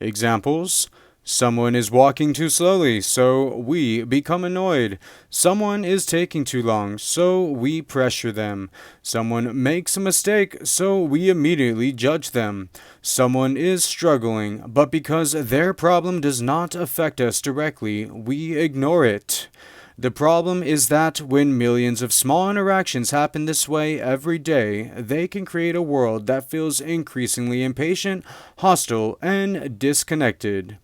Examples: someone is walking too slowly, so we become annoyed. Someone is taking too long, so we pressure them. Someone makes a mistake, so we immediately judge them. Someone is struggling, but because their problem does not affect us directly, we ignore it. The problem is that when millions of small interactions happen this way every day, they can create a world that feels increasingly impatient, hostile, and disconnected.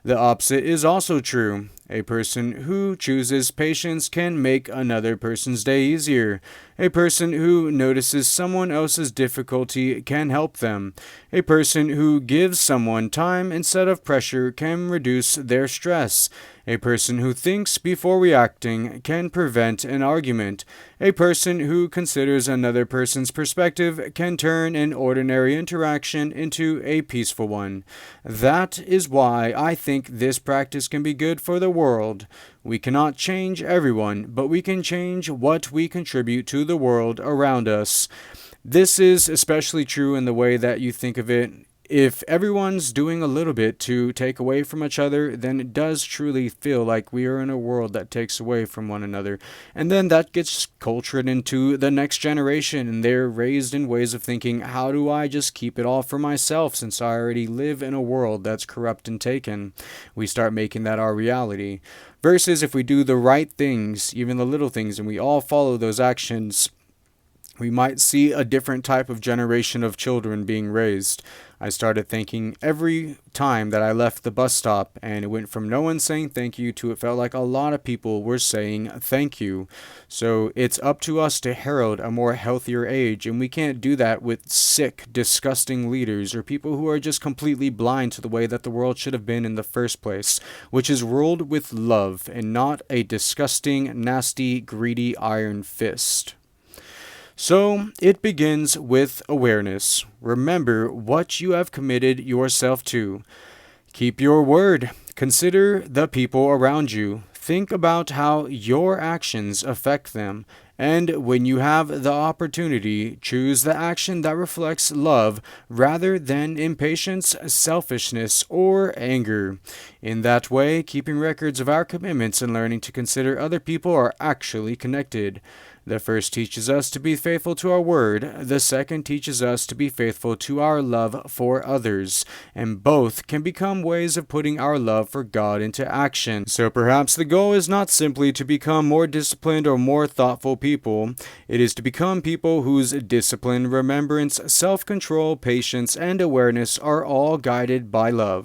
The opposite is also true. A person who chooses patience can make another person's day easier. A person who notices someone else's difficulty can help them. A person who gives someone time instead of pressure can reduce their stress. A person who thinks before reacting can prevent an argument. A person who considers another person's perspective can turn an ordinary interaction into a peaceful one. That is why I think this practice can be good for the world. We cannot change everyone, but we can change what we contribute to the world around us. This is especially true in the way that you think of it. If everyone's doing a little bit to take away from each other, then it does truly feel like we are in a world that takes away from one another. And then that gets cultured into the next generation, and they're raised in ways of thinking, how do I just keep it all for myself since I already live in a world that's corrupt and taken? We start making that our reality. Versus if we do the right things, even the little things, and we all follow those actions, we might see a different type of generation of children being raised. I started thinking every time that I left the bus stop, and it went from no one saying thank you to it felt like a lot of people were saying thank you. So it's up to us to herald a more healthier age, and we can't do that with sick, disgusting leaders or people who are just completely blind to the way that the world should have been in the first place, which is ruled with love and not a disgusting, nasty, greedy iron fist. So, it begins with awareness. Remember what you have committed yourself to. Keep your word. Consider the people around you. Think about how your actions affect them. And when you have the opportunity, choose the action that reflects love rather than impatience, selfishness, or anger. In that way, keeping records of our commitments and learning to consider other people are actually connected. The first teaches us to be faithful to our word. The second teaches us to be faithful to our love for others. And both can become ways of putting our love for God into action. So perhaps the goal is not simply to become more disciplined or more thoughtful people. It is to become people whose discipline, remembrance, self-control, patience, and awareness are all guided by love.